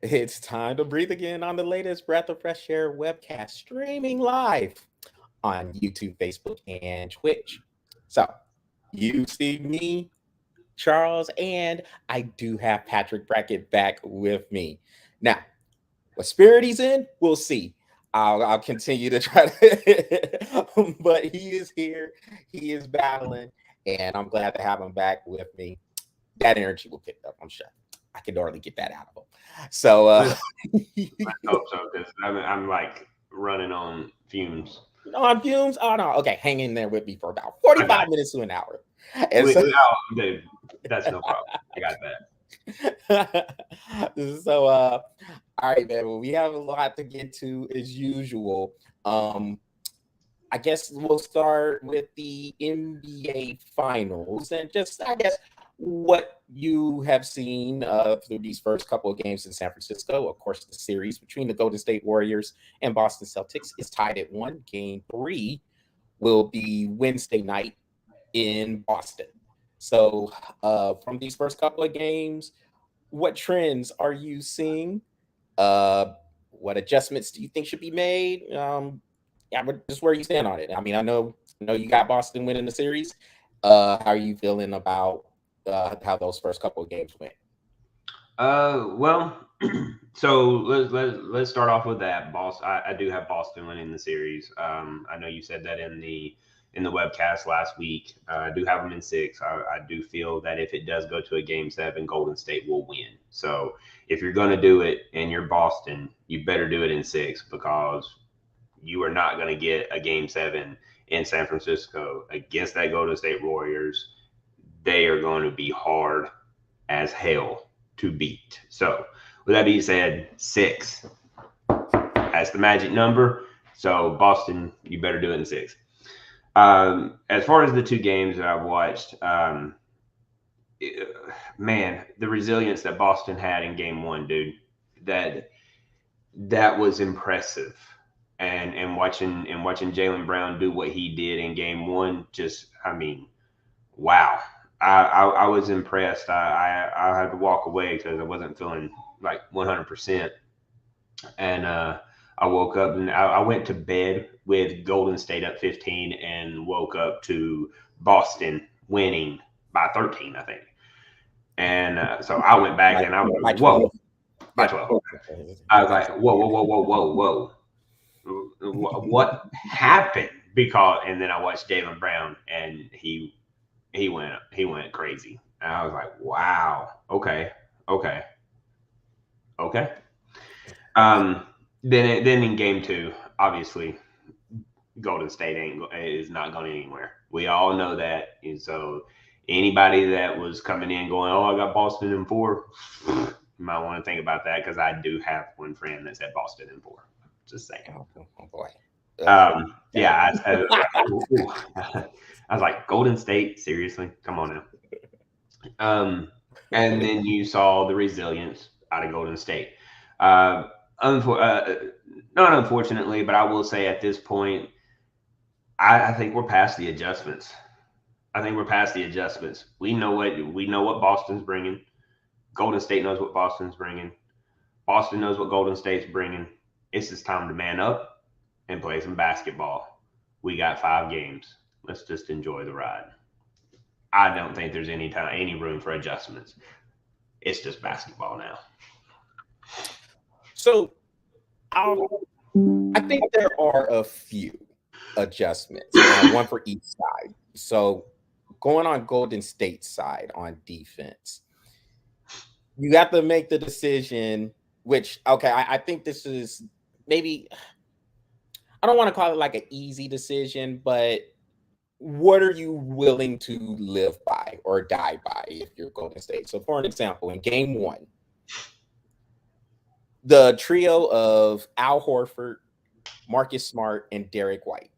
It's time to breathe again on the latest Breath of Fresh Air webcast streaming live on YouTube, Facebook, and Twitch. So, you see me, Charles, and I do have Patrick Brackett back with me. Now, what spirit he's in, we'll see. I'll continue to try to, but he is here. He is battling, and I'm glad to have him back with me. That energy will pick up, I'm sure. I can already get that out of him. So, I hope so because I'm like running on fumes. on fumes. Oh no, okay, hang in there with me for about I got 45 minutes to an hour. And so, dude, that's no problem. I got so all right, man. Well, we have a lot to get to as usual. Um, I guess we'll start with the NBA finals and just, I guess, what you have seen through these first couple of games in San Francisco. Of course, the series between the Golden State Warriors and Boston Celtics is tied at one. Game three will be Wednesday night in Boston. So, from these first couple of games, what trends are you seeing? Uh, what adjustments do you think should be made? Yeah, but just where you stand on it. I mean, I know you got Boston winning the series. How are you feeling about how those first couple of games went? well, so let's start off with that. I do have Boston winning the series. I know you said that in the webcast last week. I do have them in six. I do feel that if it does go to a game seven, Golden State will win. So if you're going to do it and you're Boston, you better do it in six because you are not going to get a game seven in San Francisco against that Golden State Warriors. They are going to be hard as hell to beat. So, with that being said, six. That's the magic number. So, Boston, you better do it in six. As far as the two games that I've watched, man, the resilience that Boston had in game one, dude, that was impressive. And watching Jalen Brown do what he did in game one, just I mean, wow. I was impressed. I had to walk away because I wasn't feeling like 100%. And I woke up and I went to bed with Golden State up 15 and woke up to Boston winning by 13, I think. And so I went back and I was By like, 12. whoa, by 12. I was like, whoa, whoa, whoa, whoa, whoa, whoa. What happened? Because and then I watched Jalen Brown and he went crazy. And I was like, wow, okay, okay, okay. Um, then in game two, obviously Golden State is not going anywhere. We all know that, and so anybody that was coming in going, "Oh, I got Boston in four," you might want to think about that because I do have one friend that said Boston in four. Just saying. Oh boy. Yeah, I was like, Golden State, seriously, come on now. And then you saw the resilience out of Golden State. Uh, not unfortunately, but I will say at this point, I think we're past the adjustments. I think we're past the adjustments. We know what Boston's bringing. Golden State knows what Boston's bringing. Boston knows what Golden State's bringing. It's just time to man up and play some basketball. We got 5 games. Let's just enjoy the ride. I don't think there's any room for adjustments. It's just basketball now. So I think there are a few adjustments, one for each side. So going on Golden State side on defense, you have to make the decision. Which okay, I think this is maybe I don't want to call it like an easy decision, but what are you willing to live by or die by if you're Golden State? So, for an example, in game one, the trio of Al Horford, Marcus Smart, and Derek White,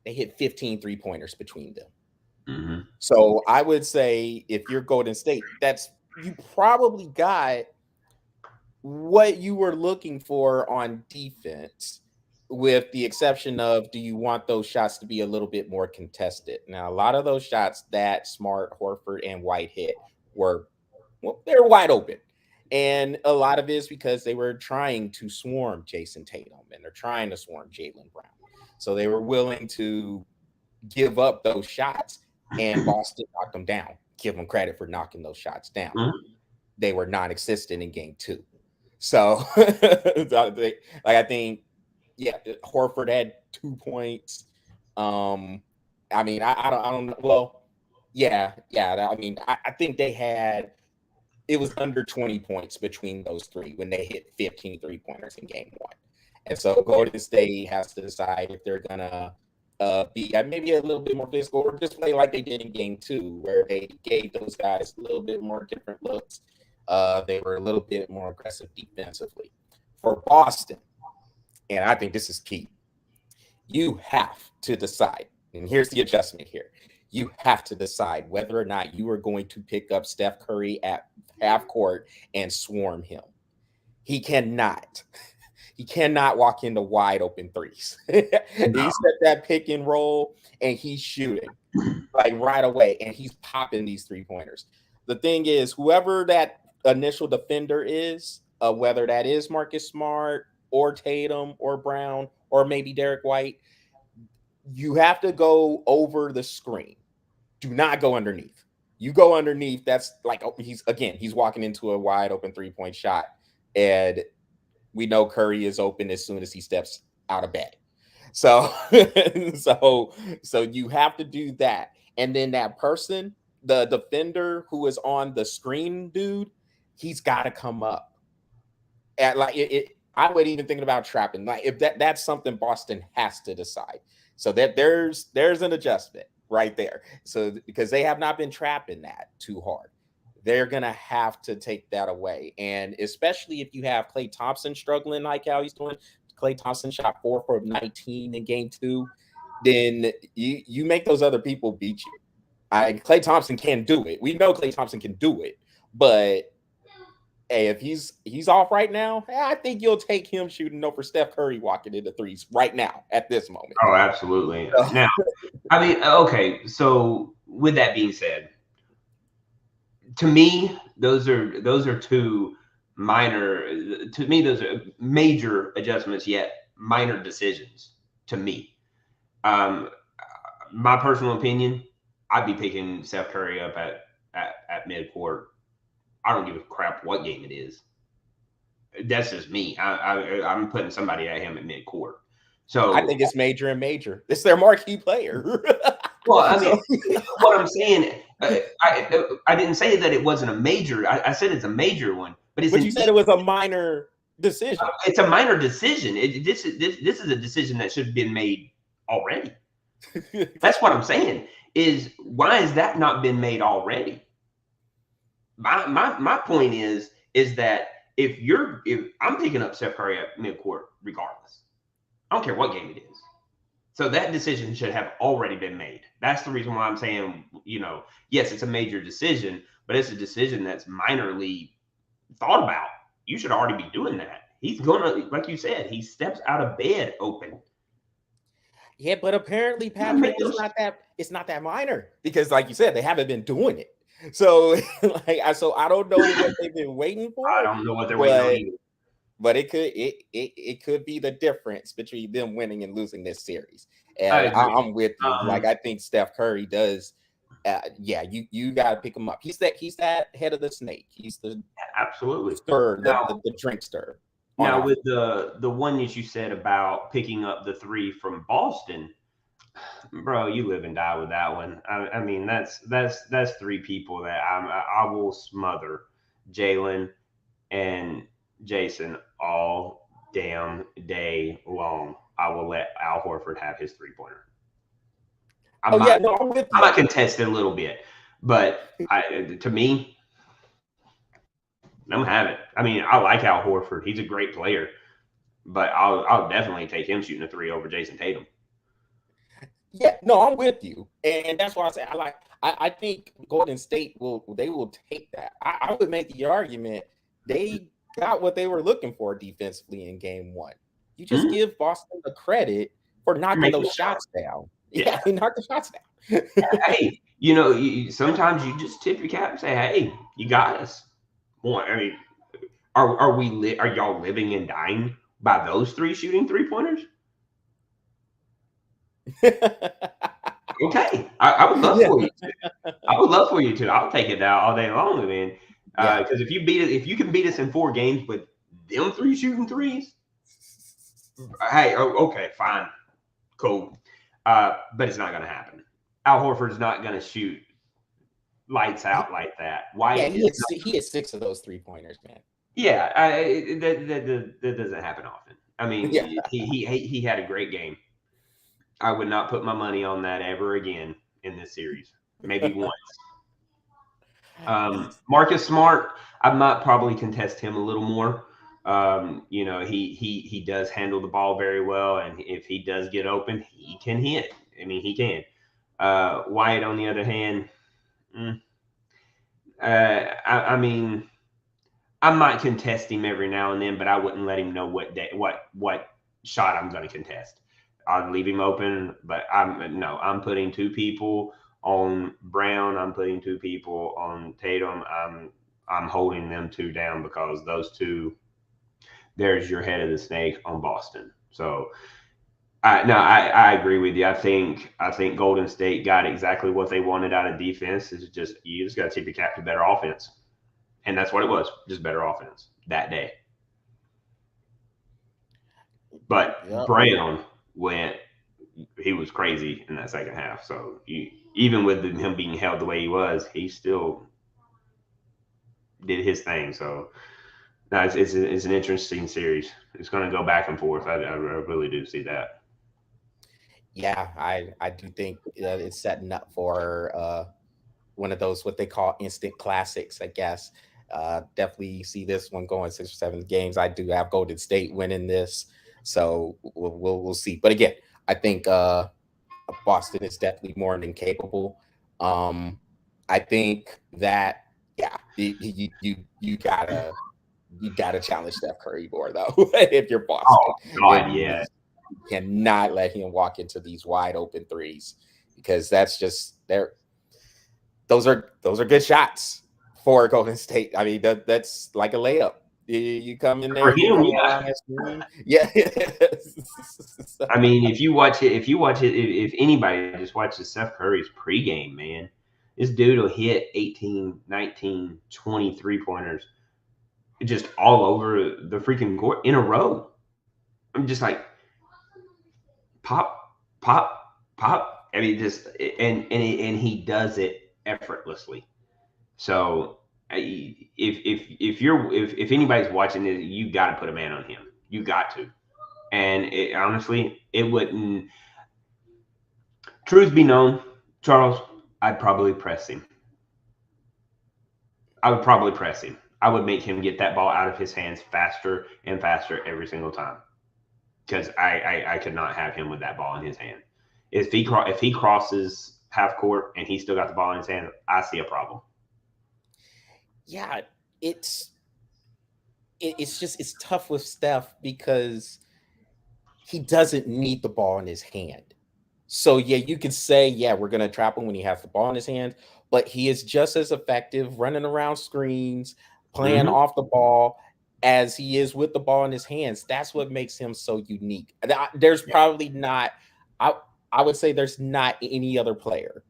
they hit 15 3-pointers between them. Mm-hmm. So, I would say if you're Golden State, that's you probably got what you were looking for on defense, with the exception of do you want those shots to be a little bit more contested? Now, a lot of those shots that Smart, Horford, and White hit were, well, they're wide open. And a lot of it is because they were trying to swarm Jason Tatum and they're trying to swarm Jaylen Brown. So they were willing to give up those shots, and Boston knocked them down. Give them credit for knocking those shots down. Mm-hmm. They were non-existent in game 2. So I think, yeah, Horford had 2 points. I mean, I don't. Well, yeah. I mean, I think they had. It was under 20 points between those three when they hit 15 3-pointers in game 1. And so Golden State has to decide if they're gonna be maybe a little bit more physical or just play like they did in game 2, where they gave those guys a little bit more different looks. They were a little bit more aggressive defensively. For Boston, and I think this is key, you have to decide, and here's the adjustment here. You have to decide whether or not you are going to pick up Steph Curry at half court and swarm him. He cannot walk into wide open threes. He set that pick and roll and he's shooting like right away and he's popping these 3-pointers. The thing is, whoever that initial defender is, whether that is Marcus Smart or Tatum or Brown or maybe Derek White, you have to go over the screen. Do not go underneath. You go underneath, that's like, he's walking into a wide open 3-point shot. And we know Curry is open as soon as he steps out of bed. So you have to do that. And then that person, the defender who is on the screen, dude, he's got to come up. And like I would even thinking about trapping. Like if that's something Boston has to decide. So that there's an adjustment right there. So because they have not been trapping that too hard, they're gonna have to take that away. And especially if you have Klay Thompson struggling like how he's doing. Klay Thompson shot 4 for 19 in game 2. Then you make those other people beat you. Klay Thompson can do it. We know Klay Thompson can do it, but hey, if he's off right now, I think you'll take him shooting over Steph Curry walking into threes right now at this moment. Oh, absolutely. Now, I mean, okay. So with that being said, to me, those are two minor. To me, those are major adjustments, yet minor decisions. To me, my personal opinion, I'd be picking Steph Curry up at midcourt. I don't give a crap what game it is. That's just me. I'm putting somebody at him at midcourt. So I think it's major and major. It's their marquee player. Well, I mean, what I'm saying, I didn't say that it wasn't a major. I said it's a major one, but you said it was a minor decision. It's a minor decision. This is a decision that should have been made already. That's what I'm saying. Is why has that not been made already? My point is that if I'm picking up Steph Curry at midcourt regardless, I don't care what game it is. So that decision should have already been made. That's the reason why I'm saying, yes, it's a major decision, but it's a decision that's minorly thought about. You should already be doing that. He's gonna, like you said, he steps out of bed open. Yeah, but apparently, Patrick, it's not that minor because, like you said, they haven't been doing it. So, I don't know what they've been waiting for. I don't know what they're waiting on. But it could be the difference between them winning and losing this series. And I'm with you. I think Steph Curry does. You got to pick him up. He's that head of the snake. He's the absolutely stir, the drink stir. Now with the one that you said about picking up the 3 from Boston, bro, you live and die with that one. I mean, that's 3 people that I will smother Jaylen and Jason all damn day long. I will let Al Horford have his 3-pointer. I'm not contesting a little bit, but to me, I'm having it. I mean, I like Al Horford. He's a great player, but I'll definitely take him shooting a 3 over Jason Tatum. Yeah, no, I'm with you, and that's why I say I think Golden State will take that. I would make the argument they got what they were looking for defensively in game 1. You just give Boston the credit for knocking those shots down. Yeah, they knocked the shots down. Hey, sometimes you just tip your cap and say, "Hey, you got us." Boy, I mean, Are y'all living and dying by those three shooting 3-pointers? Okay, I would love for you to. I would love for you to. I'll take it now all day long, man. Because if you can beat us in 4 games with them 3 shooting threes, hey, okay, fine, cool. But it's not going to happen. Al Horford's not going to shoot lights out like that. Wyatt he hit 6 of those 3-pointers, man. Yeah, that doesn't happen often. I mean, he had a great game. I would not put my money on that ever again in this series. Maybe once. Marcus Smart, I might probably contest him a little more. He does handle the ball very well, and if he does get open, he can hit. I mean, he can. Wyatt, on the other hand, I mean, I might contest him every now and then, but I wouldn't let him know what shot I'm going to contest. I'd leave him open, but I'm putting 2 people on Brown. I'm putting 2 people on Tatum. I'm holding them 2 down because those 2. There's your head of the snake on Boston. So, I agree with you. I think Golden State got exactly what they wanted out of defense. You just got to tip your cap to better offense. And that's what it was, just better offense that day. But Brown he was crazy in that second half. So even with him being held the way he was, he still did his thing. So it's an interesting series. It's going to go back and forth. I really do see that. Yeah, I do think it's setting up for one of those what they call instant classics, I guess. Definitely see this one going 6 or 7 games. I do have Golden State winning this, so we'll see. But again, I think Boston is definitely more than capable. I think that you gotta challenge Steph Curry more though if you're Boston. Oh God, yeah. You cannot let him walk into these wide open threes because that's just those are good shots for Golden State. I mean, that's like a layup. You come in there, for him, yeah. I mean, if anybody just watches Steph Curry's pregame, man, this dude will hit 18, 19, 20 3-pointers just all over the freaking court in a row. I'm just like, pop, pop, pop. I mean, just and he does it effortlessly. So if anybody's watching it, you got to put a man on him. You got to. And honestly, it wouldn't. Truth be known, Charles, I'd probably press him. I would make him get that ball out of his hands faster and faster every single time. Because I could not have him with that ball in his hand. If he crosses half court and he's still got the ball in his hand, I see a problem. Yeah, it's tough with Steph because he doesn't need the ball in his hand. So yeah, you could say, yeah, we're gonna trap him when he has the ball in his hand, but he is just as effective running around screens, playing off the ball as he is with the ball in his hands. That's what makes him so unique. There's probably not, I would say there's not any other player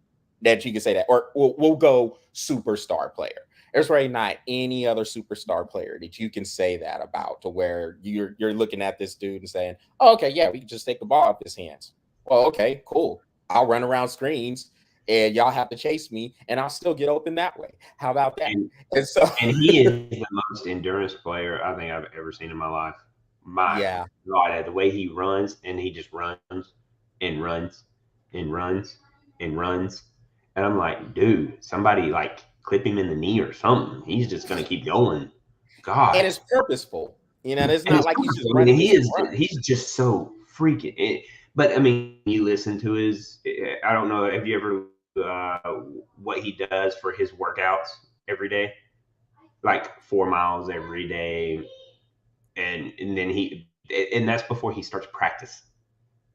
that you could say that, or we'll go superstar player. There's really not any other superstar player that you can say that about, to where you're looking at this dude and saying, oh, okay, yeah, we can just take the ball off his hands. Well, okay, cool. I'll run around screens and y'all have to chase me and I'll still get open that way. How about that? And he is the most endurance player I think I've ever seen in my life. God, the way he runs, and he just runs and runs and runs and runs. And I'm like, dude, somebody like clip him in the knee or something. He's just going to keep going. God. And it's purposeful. It's not like he's just running. He's just so freaking. But I mean, you listen to his, I don't know, have you ever, what he does for his workouts every day? Like 4 miles every day. And then and that's before he starts practice.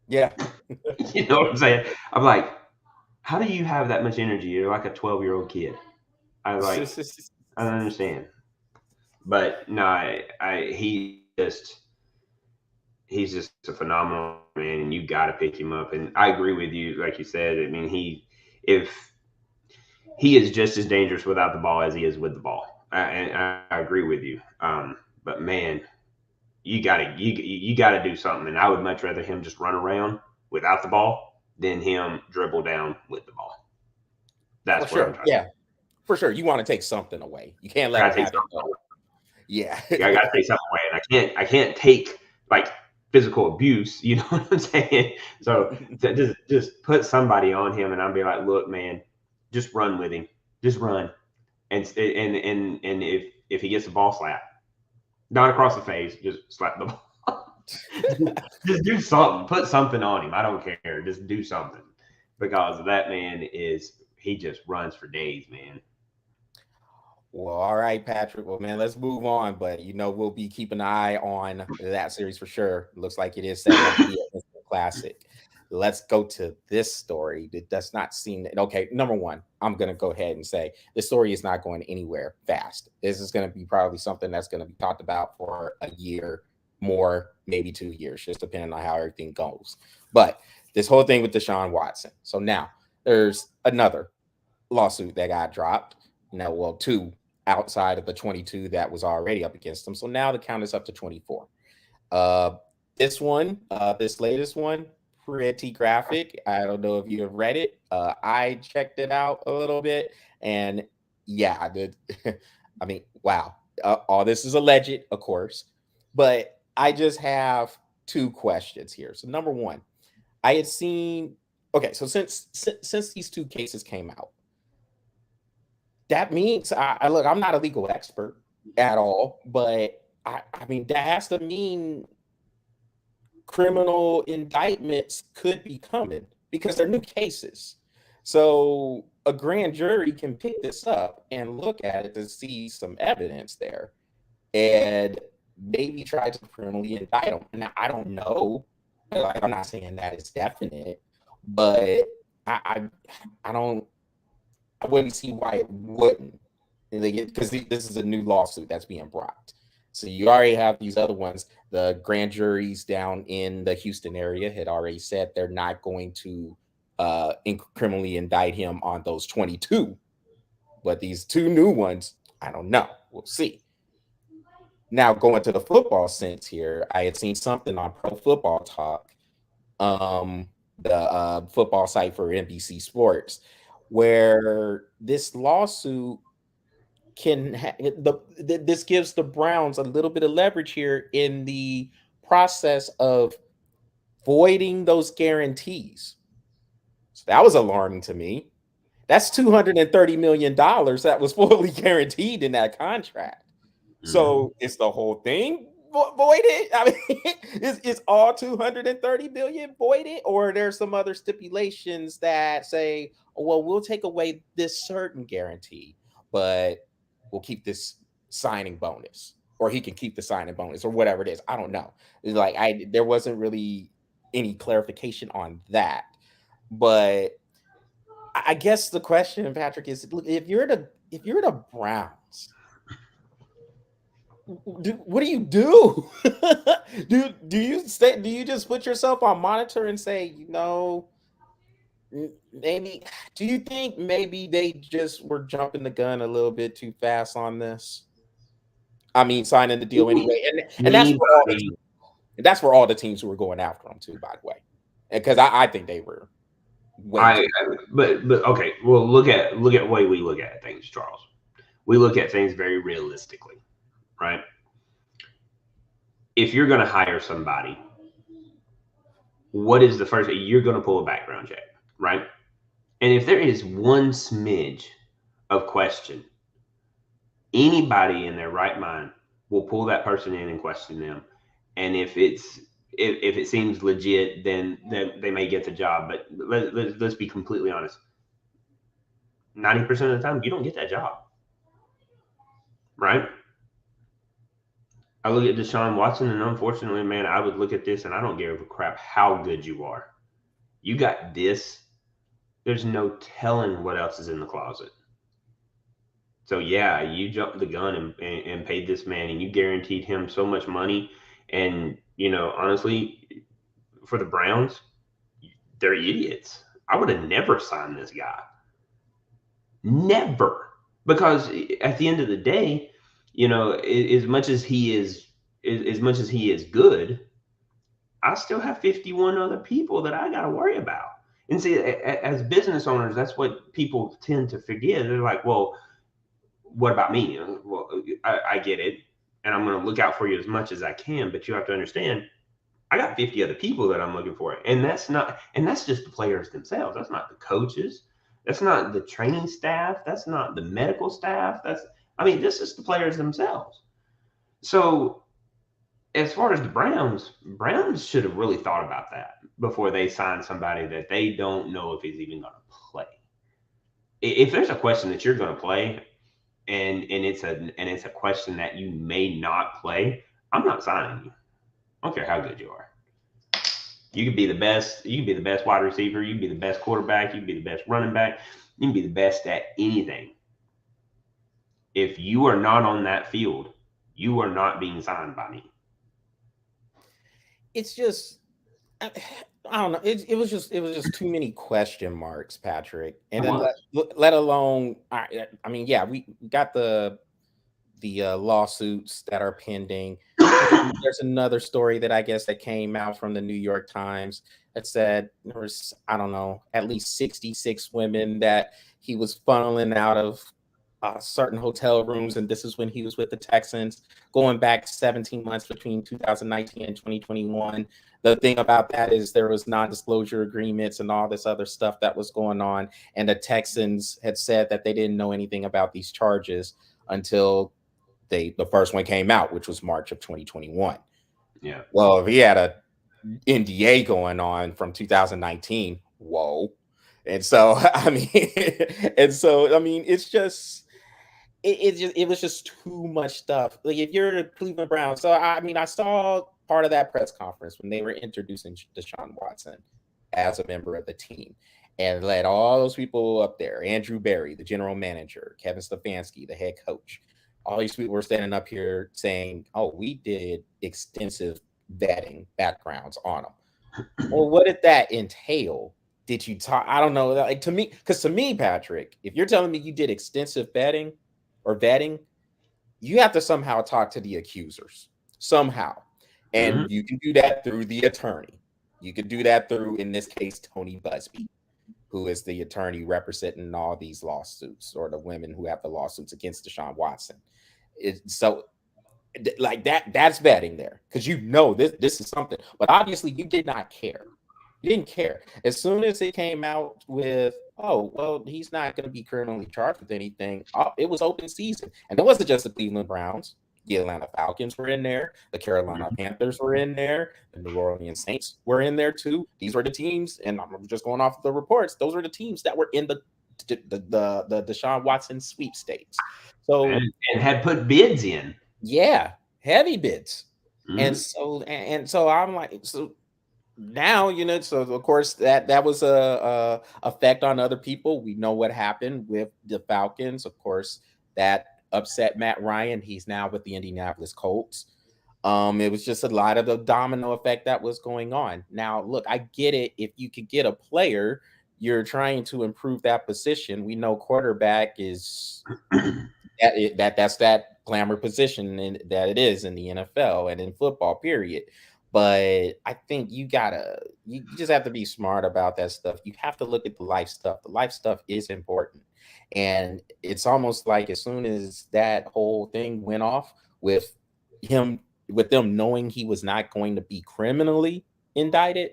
Yeah. You know what I'm saying? I'm like, how do you have that much energy? You're like a 12-year-old kid. I don't understand. But no, he's just a phenomenal man, and you got to pick him up. And I agree with you, like you said. I mean, if he is just as dangerous without the ball as he is with the ball. And I agree with you. But man, you gotta do something. And I would much rather him just run around without the ball than him dribble down with the ball. For That's what I'm sure. trying to Yeah, for sure. You want to take something away. You can't I let him gotta take have it something all. away. Yeah. Yeah, I gotta take something away, and I can't take like physical abuse. You know what I'm saying? So just put somebody on him, and I'll be like, look, man, just run with him, just run, and if he gets the ball, slap, not across the face, just slap the ball. just do something, put something on him. I don't care, just do something, because that man he just runs for days, man. Well, all right, Patrick. Well, man, let's move on. But we'll be keeping an eye on that series for sure. Looks like it is setting up to be a instant classic. Let's go to this story. It does not seem okay. Number one, I'm gonna go ahead and say the story is not going anywhere fast. This is gonna be probably something that's gonna be talked about for a year, more, maybe 2 years, just depending on how everything goes. But this whole thing with Deshaun Watson. So now there's another lawsuit that got dropped. Well, two outside of the 22 that was already up against him. So now the count is up to 24. Uh, this latest one, pretty graphic. I don't know if you have read it. I checked it out a little bit, and yeah, I mean, wow. All this is alleged, of course, but I just have two questions here. So number one, I had seen. Okay, so since these two cases came out, that means I look. I'm not a legal expert at all, but I mean that has to mean criminal indictments could be coming because they're new cases. So a grand jury can pick this up and look at it to see some evidence there and maybe try to criminally indict them. Now I don't know. Like I'm not saying that it's definite, but I, I don't. I wouldn't see why it wouldn't. Because this is a new lawsuit that's being brought. So you already have these other ones. The grand juries down in the Houston area had already said they're not going to criminally indict him on those 22. But these two new ones, I don't know. We'll see. Now going to the football sense here, I had seen something on Pro Football Talk, the football site for NBC Sports, where this lawsuit this gives the Browns a little bit of leverage here in the process of voiding those guarantees. So that was alarming to me. That's $230 million that was fully guaranteed in that contract. So it's the whole thing voided. I mean, is all 230 billion voided, or there's some other stipulations that say, well, we'll take away this certain guarantee, but we'll keep this signing bonus, or he can keep the signing bonus, or whatever it is. I don't know. It's like there wasn't really any clarification on that, but I guess the question, Patrick, is look, if you're the Browns, what do you do? Do you just put yourself on monitor and say, maybe do you think maybe they just were jumping the gun a little bit too fast on this? I mean, signing the deal anyway, and that's for all the teams who were going after them too, by the way, because I think they were but okay. Well, look at the way we look at things, Charles. We look at things very realistically, right? If you're going to hire somebody, what is the first thing? You're going to pull a background check, right? And if there is one smidge of question, anybody in their right mind will pull that person in and question them. And if it seems legit, then they may get the job. But let's be completely honest. 90% of the time, you don't get that job, right? I look at Deshaun Watson, and unfortunately, man, I would look at this, and I don't give a crap how good you are. You got this. There's no telling what else is in the closet. So yeah, you jumped the gun and paid this man, and you guaranteed him so much money. And honestly, for the Browns, they're idiots. I would have never signed this guy. Never. Because at the end of the day, as much as he is as much as he is good, I still have 51 other people that I got to worry about. And see, as business owners, that's what people tend to forget. They're like, well, what about me? Well, I get it. And I'm going to look out for you as much as I can. But you have to understand, I got 50 other people that I'm looking for. And that's just the players themselves. That's not the coaches. That's not the training staff. That's not the medical staff. This is the players themselves. So as far as the Browns should have really thought about that before they sign somebody that they don't know if he's even going to play. If there's a question that you're going to play, and it's a question that you may not play, I'm not signing you. I don't care how good you are. You could be the best. You can be the best wide receiver. You can be the best quarterback. You can be the best running back. You can be the best at anything. If you are not on that field, you are not being signed by me. It's just, I don't know. It was just too many question marks, Patrick. And then let alone, yeah, we got the lawsuits that are pending. There's another story that I guess that came out from the New York Times that said there was, I don't know, at least 66 women that he was funneling out of certain hotel rooms, and this is when he was with the Texans, going back 17 months between 2019 and 2021. The thing about that is there was non-disclosure agreements and all this other stuff that was going on, and the Texans had said that they didn't know anything about these charges until the first one came out, which was March of 2021. Yeah. Well, if he had a NDA going on from 2019, whoa. And so it's just it was just too much stuff. Like, if you're the Cleveland Browns, so I saw part of that press conference when they were introducing Deshaun Watson as a member of the team, and let all those people up there, Andrew Berry, the general manager, Kevin Stefanski, the head coach, all these people were standing up here saying, "Oh, we did extensive vetting backgrounds on them." Well, what did that entail? Did you talk? I don't know. Like, because to me, Patrick, if you're telling me you did extensive vetting, you have to somehow talk to the accusers somehow. And you can do that through the attorney. You could do that through, in this case, Tony Busby, who is the attorney representing all these lawsuits, or the women who have the lawsuits against Deshaun Watson. So like that's vetting there, because this is something. But obviously you did not care. You didn't care. As soon as it came out with, oh, well, he's not going to be criminally charged with anything, it was open season. And it wasn't just the Cleveland Browns. The Atlanta Falcons were in there. The Carolina Panthers were in there. The New Orleans Saints were in there too. These were the teams, and I'm just going off the reports, those were the teams that were in the Deshaun Watson sweepstakes. So and had put bids in. Yeah, heavy bids. And so I'm like, so now, so of course that was a effect on other people. We know what happened with the Falcons. Of course, that upset Matt Ryan. He's now with the Indianapolis Colts. It was just a lot of the domino effect that was going on. Now, look, I get it. If you could get a player, you're trying to improve that position. We know quarterback is that's that glamour position that it is in the NFL and in football, period. But I think you just have to be smart about that stuff. You have to look at the life stuff. The life stuff is important. And it's almost like as soon as that whole thing went off with them knowing he was not going to be criminally indicted,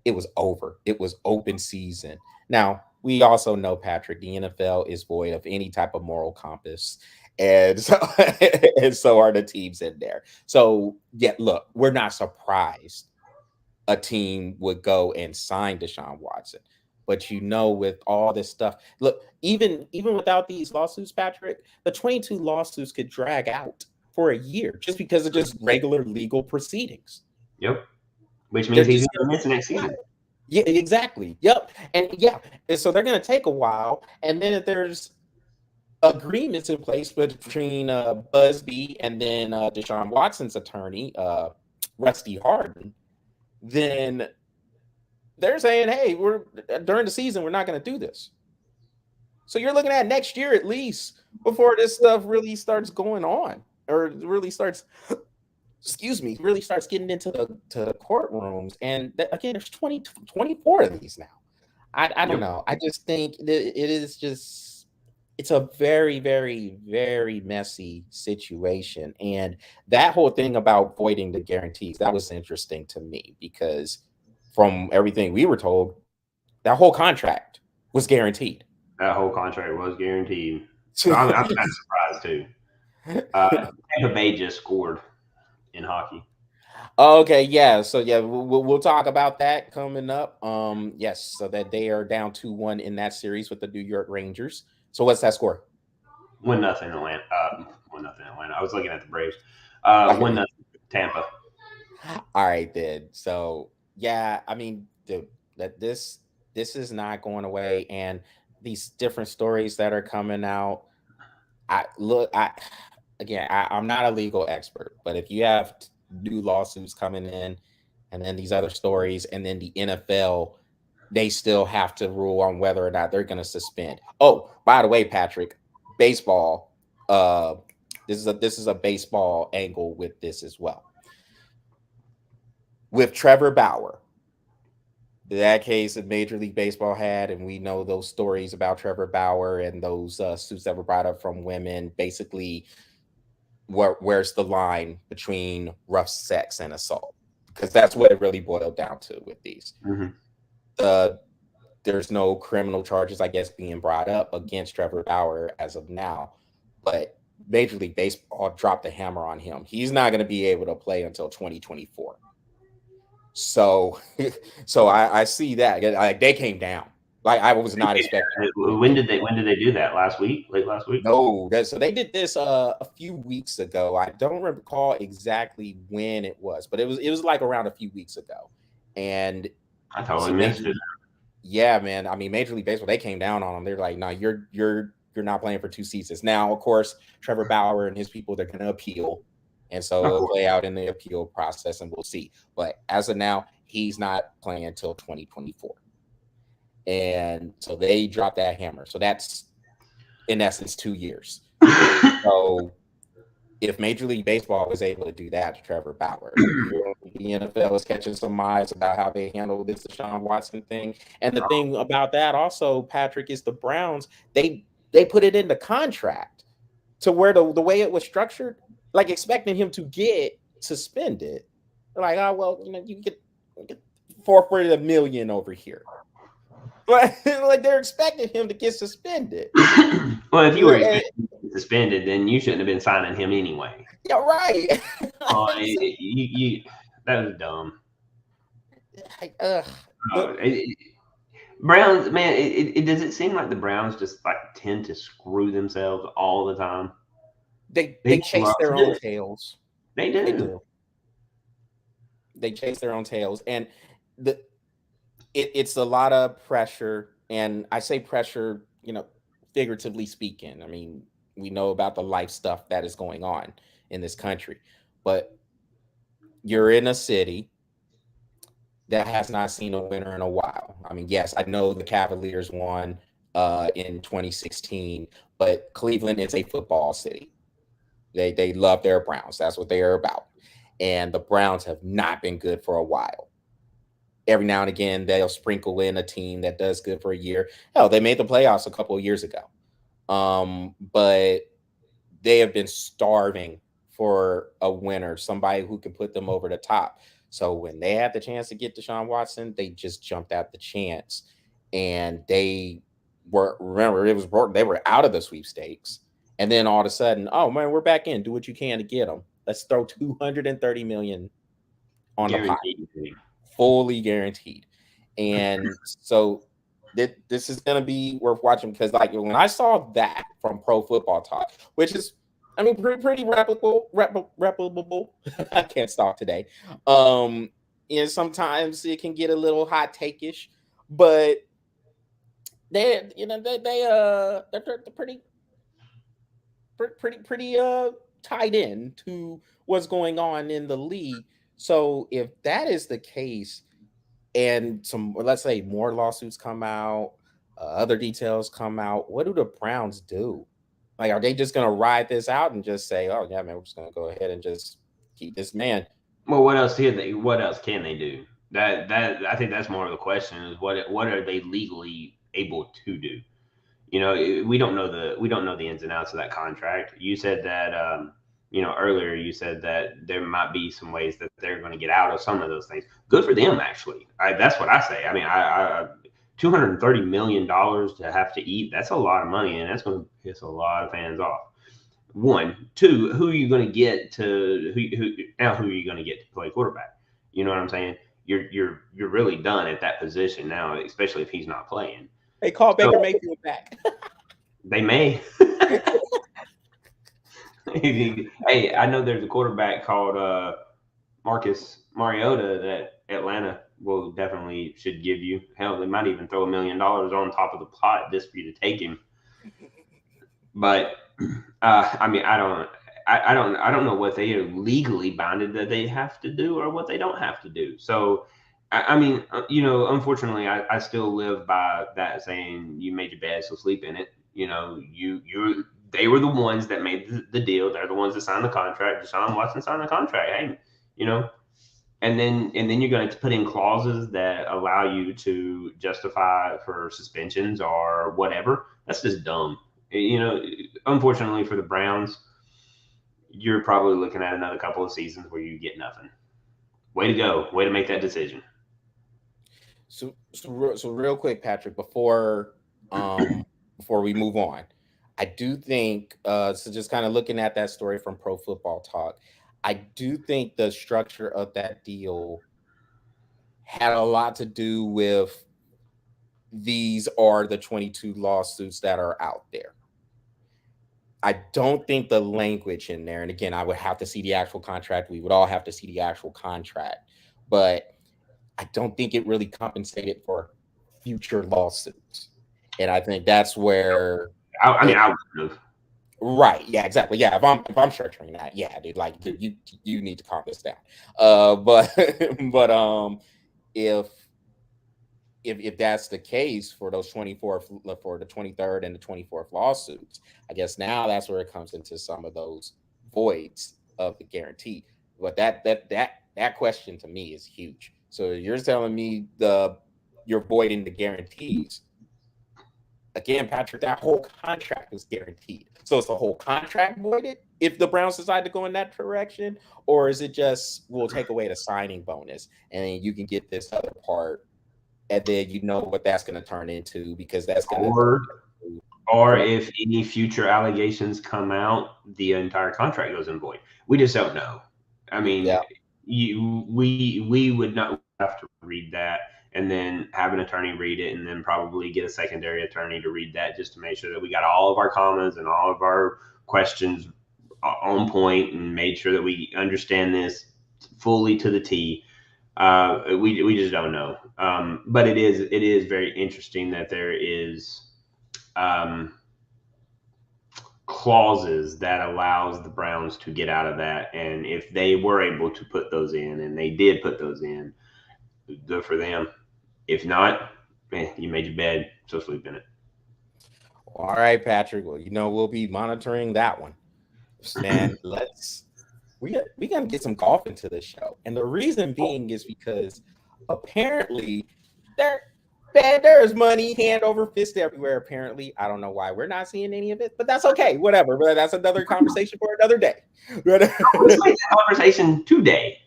it was over. It was open season. Now, we also know, Patrick, the NFL is void of any type of moral compass. And so, and so are the teams in there. So, yeah, look, we're not surprised a team would go and sign Deshaun Watson. But with all this stuff, look, even without these lawsuits, Patrick, the 22 lawsuits could drag out for a year just because of just regular legal proceedings. Yep. Which means he's going to miss next season. Yeah, exactly. Yep. And so they're going to take a while. And then if there's agreements in place between Busby and then Deshaun Watson's attorney, Rusty Harden, then they're saying, hey, we're during the season, we're not going to do this. So you're looking at next year at least before this stuff really starts going on, or really starts, really starts getting into the courtrooms. And again, there's 24 of these now. I don't know. I just think it is just, it's a very, very, very messy situation. And that whole thing about voiding the guarantees, that was interesting to me because from everything we were told, that whole contract was guaranteed. That whole contract was guaranteed. So I'm kind of surprised too. Tampa Bay just scored in hockey. Okay, yeah. So yeah, we'll talk about that coming up. Yes, so that they are down 2-1 in that series with the New York Rangers. So what's that score? 1-0 Atlanta. 1-0 Atlanta. I was looking at the Braves. 1-0 Tampa. All right, then. So yeah, I mean, dude, that this is not going away, and these different stories that are coming out. I'm not a legal expert, but if you have new lawsuits coming in, and then these other stories, and then the NFL, they still have to rule on whether or not they're going to suspend. Oh, by the way, Patrick, baseball. This is a baseball angle with this as well. With Trevor Bauer, that case that Major League Baseball had, and we know those stories about Trevor Bauer and those suits that were brought up from women. Basically, where's the line between rough sex and assault? Because that's what it really boiled down to with these. Mm-hmm. There's no criminal charges, I guess, being brought up against Trevor Bauer as of now, but Major League Baseball dropped the hammer on him. He's not going to be able to play until 2024. So I see that. Like, they came down. Like, I was not expecting. When did they do that? Last week? Late last week? No, so they did this a few weeks ago. I don't recall exactly when it was, but it was like around a few weeks ago. And I totally missed it. Yeah, man. I mean, Major League Baseball, they came down on him. They're like, no, you're not playing for 2 seasons. Now, of course, Trevor Bauer and his people, they're going to appeal. And so it'll play out in the appeal process, and we'll see. But as of now, he's not playing until 2024. And so they dropped that hammer. So that's, in essence, 2 years. So if Major League Baseball was able to do that to Trevor Bauer, the NFL is catching some eyes about how they handle this Deshaun Watson thing. And the thing about that also, Patrick, is the Browns, they put it in the contract to where the way it was structured, like expecting him to get suspended. They're like, oh, well, you get $440 million over here. Like they're expecting him to get suspended. Well, if you were suspended, then you shouldn't have been signing him anyway. Yeah, right. That was dumb. Like, Browns, man, does it seem like the Browns just like tend to screw themselves all the time? They chase their own tails. They do. They chase their own tails, and it's a lot of pressure. And I say pressure, figuratively speaking. I mean, we know about the life stuff that is going on in this country, but you're in a city that has not seen a winner in a while. I mean, yes, I know the Cavaliers won in 2016, but Cleveland is a football city. They love their Browns. That's what they are about. And the Browns have not been good for a while. Every now and again, they'll sprinkle in a team that does good for a year. Hell, they made the playoffs a couple of years ago. But they have been starving for a winner, somebody who can put them over the top. So when they had the chance to get Deshaun Watson, they just jumped at the chance. And they were out of the sweepstakes. And then all of a sudden, oh man, we're back in. Do what you can to get them. Let's throw $230 million on the pot, fully guaranteed. And so this is gonna be worth watching, because like when I saw that from Pro Football Talk, which is, I mean, pretty reputable. I can't stop today. And sometimes it can get a little hot take-ish, but they're pretty pretty tied in to what's going on in the league. So if that is the case, and some, let's say, more lawsuits come out, other details come out, what do the Browns do? Like, are they just gonna ride this out and just say, "Oh yeah, man, we're just gonna go ahead and just keep this man"? Well, what else can they? What else can they do? That I think that's more of the question is what are they legally able to do? You know, we don't know the ins and outs of that contract. You said that earlier you said that there might be some ways that they're going to get out of some of those things. Good for them, actually. That's what I say. I mean, I $230 million to have to eat, that's a lot of money, and that's going to piss a lot of fans off. One, two, who are you going to get to who are you going to get to play quarterback? You know what I'm saying? You're really done at that position now, especially if he's not playing. They call Baker Mayfield back. They may. Hey, I know there's a quarterback called Marcus Mariota that Atlanta will definitely should give you. Hell, they might even throw $1 million on top of the pot just for you to take him. But I mean, I don't know what they are legally bounded that they have to do or what they don't have to do. So, I mean, unfortunately, I still live by that saying, "You made your bed, so sleep in it." You know, they were the ones that made the deal. They're the ones that signed the contract. Deshaun Watson signed the contract. Hey, and then you're going to put in clauses that allow you to justify for suspensions or whatever. That's just dumb. Unfortunately for the Browns, you're probably looking at another couple of seasons where you get nothing. Way to go. Way to make that decision. So real quick, Patrick, before we move on, I do think so just kind of looking at that story from Pro Football Talk, I do think the structure of that deal had a lot to do with these are the 22 lawsuits that are out there. I don't think the language in there, and again, I would have to see the actual contract. We would all have to see the actual contract, but I don't think it really compensated for future lawsuits. And I think that's where I would have. Right. Yeah, exactly. Yeah. If I'm structuring that, yeah, dude, like, dude, you need to calm this down. But if that's the case for those 24 for the 23rd and the 24th lawsuits, I guess now that's where it comes into some of those voids of the guarantee. But that question to me is huge. So you're telling me you're voiding the guarantees. Again, Patrick, that whole contract was guaranteed. So is the whole contract voided if the Browns decide to go in that direction? Or is it just, we'll take away the signing bonus and then you can get this other part, and then you know what that's going to turn into, because that's going to... Or if any future allegations come out, the entire contract goes in void. We just don't know. I mean, yeah. We would not have to read that and then have an attorney read it and then probably get a secondary attorney to read that just to make sure that we got all of our commas and all of our questions on point and made sure that we understand this fully to the T. We just don't know. But it is very interesting that there is clauses that allows the Browns to get out of that. And if they were able to put those in, and they did put those in, good for them. If not, you made your bed, so sleep in it. All right, Patrick. Well, we'll be monitoring that one. And we gotta get some golf into this show. And the reason being is because apparently there's money hand over fist everywhere. Apparently, I don't know why we're not seeing any of it, but that's okay. Whatever. But that's another conversation for another day. Let's make that conversation today.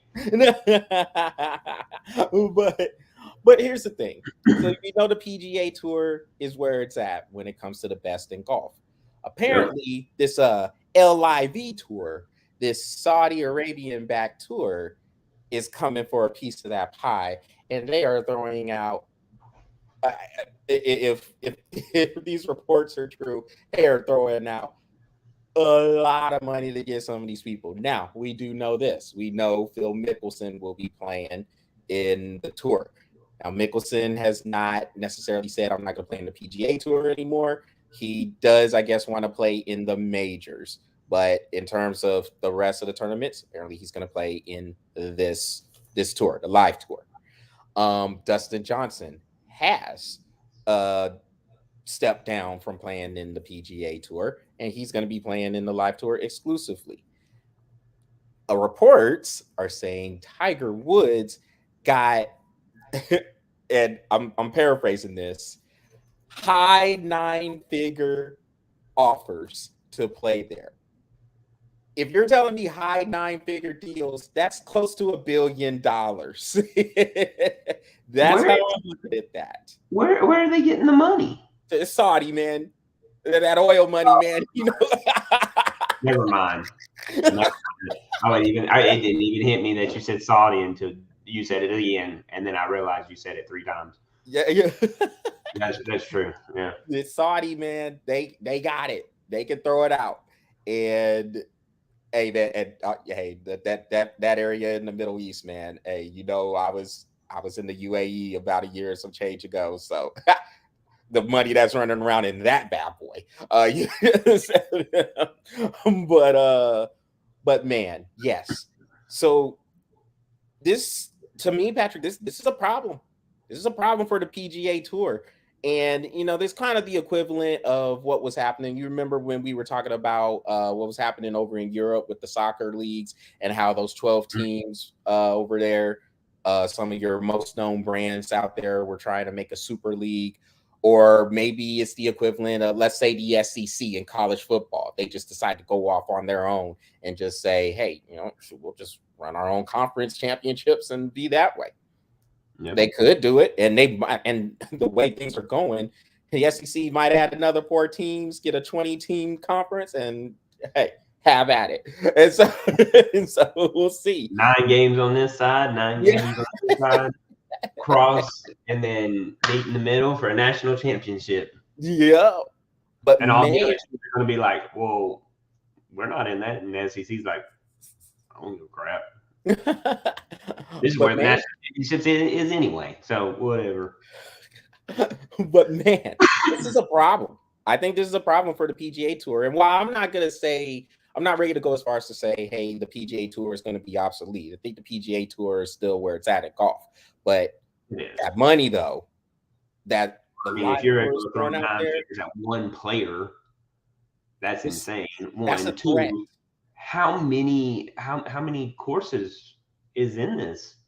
But here's the thing. So the PGA Tour is where it's at when it comes to the best in golf. Apparently, this LIV Tour, this Saudi Arabian backed tour, is coming for a piece of that pie, and they are throwing out. If these reports are true, they are throwing out a lot of money to get some of these people. Now, we do know this. We know Phil Mickelson will be playing in the tour. Now, Mickelson has not necessarily said, I'm not going to play in the PGA Tour anymore. He does, I guess, want to play in the majors, but in terms of the rest of the tournaments, apparently he's going to play in this tour, the live tour. Dustin Johnson has stepped down from playing in the PGA Tour, and he's going to be playing in the live tour exclusively. Reports are saying Tiger Woods got, and I'm paraphrasing this, high 9-figure offers to play there. If you're telling me high 9-figure deals, that's close to $1 billion. That's how I'm looking at that. Where are they getting the money? It's Saudi, man. That oil money, man. You know. Never mind. It didn't even hit me that you said Saudi until you said it again, and then I realized you said it 3 times. Yeah. That's true. Yeah. It's Saudi, man. They got it. They can throw it out. And hey, that area in the Middle East, man. Hey, you know, I was in the UAE about a year and some change ago, so the money that's running around in that bad boy. But man, yes. So this, to me, Patrick, this is a problem. This is a problem for the PGA Tour. And, you know, this kind of the equivalent of what was happening. You remember when we were talking about what was happening over in Europe with the soccer leagues and how those 12 teams over there, some of your most known brands out there were trying to make a super league. Or maybe it's the equivalent of, let's say, the SEC in college football. They just decide to go off on their own and just say, hey, you know, we'll just run our own conference championships and be that way. Yep. They could do it, and the way things are going, the SEC might add another 4 teams, get a 20-team conference, and hey, have at it. And so we'll see. 9 games on this side, 9 games on this side, cross, and then meet in the middle for a national championship. Yeah, but all the other teams are going to be like, "Well, we're not in that," and the SEC's like, "I don't give a crap." This is where the national championships is anyway, so whatever. But man, this is a problem. I think this is a problem for the PGA Tour. And while I'm not ready to go as far as to say, hey, the PGA Tour is going to be obsolete. I think the PGA Tour is still where it's at golf. But that money, though, that if you're able to throw 9 figures at one player, that's insane. That's a threat. How many courses is in this?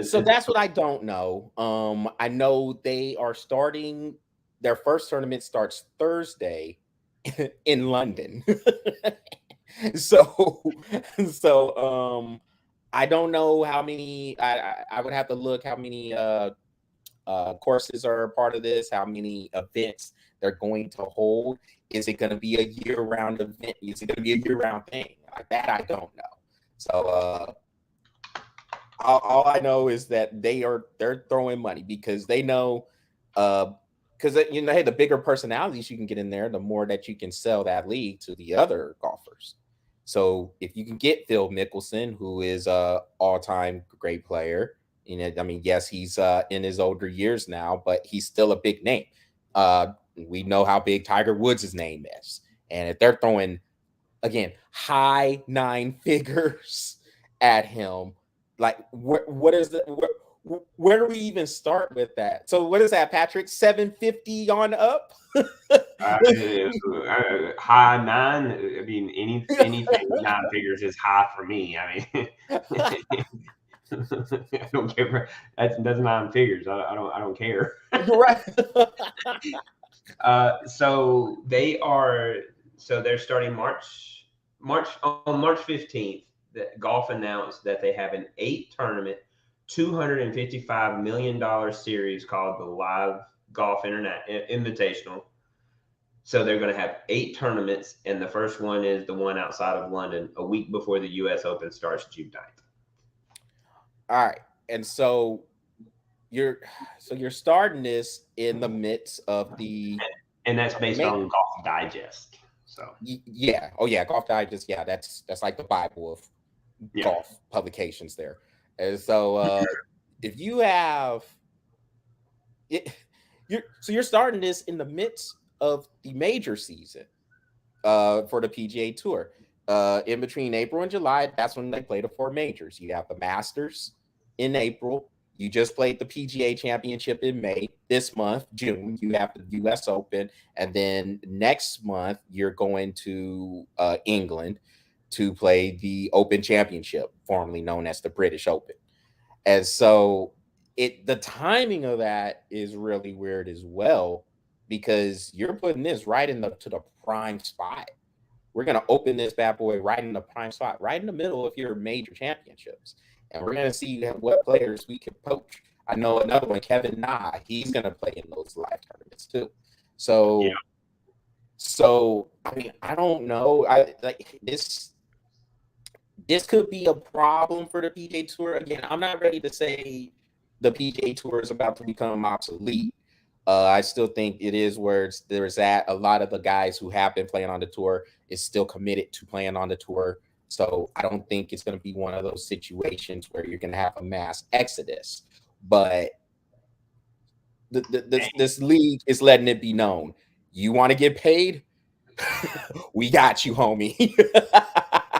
So that's what I don't know. I know they are starting. Their first tournament starts Thursday in London. So I don't know how many. I would have to look how many courses are a part of this. How many events they're going to hold. Is it going to be a year-round event? Is it going to be a year-round thing? Like that, I don't know. So all I know is that they're throwing money because they know, because you know, hey, the bigger personalities you can get in there, the more that you can sell that league to the other golfers. So if you can get Phil Mickelson, who is a all-time great player, you know, I mean, yes, he's in his older years now, but he's still a big name. We know how big Tiger Woods' name is. And if they're throwing, again, high 9 figures at him, like where do we even start with that? So what is that, Patrick? 750 on up? High 9. I mean, anything with 9 figures is high for me. I mean, I don't care. That's 9 figures. I don't care. Right. So they're starting March 15th. That golf announced that they have an 8-tournament, $255 million series called the Live Golf Invitational. So they're going to have 8 tournaments, and the first one is the one outside of London, a week before the U.S. Open starts June 9th. All right, and so you're starting this in the midst of the, and that's based on Golf Digest. So yeah, Golf Digest, yeah, that's like the Bible of golf publications there. And so if you have it, you're starting this in the midst of the major season for the PGA Tour. In between April and July, that's when they play the 4 majors. You have the Masters in April. You just played the PGA Championship in May. This month, June, you have the US Open. And then next month, you're going to England to play the Open Championship, formerly known as the British Open. And so the timing of that is really weird as well, because you're putting this right to the prime spot. We're going to open this bad boy right in the prime spot, right in the middle of your major championships. And we're going to see what players we can poach. I know another one, Kevin Na, he's going to play in those live tournaments too. So, yeah. So I mean, I don't know. This could be a problem for the PGA Tour. Again, I'm not ready to say the PGA Tour is about to become obsolete. I still think it is where there's at. A lot of the guys who have been playing on the tour is still committed to playing on the tour. So I don't think it's going to be one of those situations where you're going to have a mass exodus. But this league is letting it be known. You want to get paid? We got you, homie.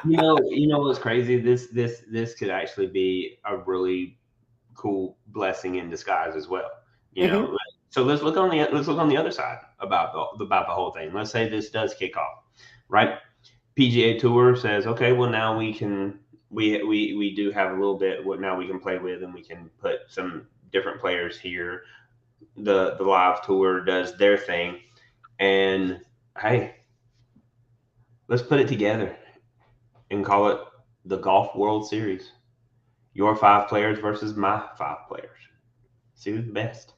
You know what's crazy? This could actually be a really cool blessing in disguise as well. You know, so let's look on the other side about the whole thing. Let's say this does kick off, right? PGA Tour says, okay, well now we do have a little bit what now we can play with, and we can put some different players here. The live tour does their thing, and hey, let's put it together and call it the Golf World Series. Your 5 players versus my 5 players. See who's the best.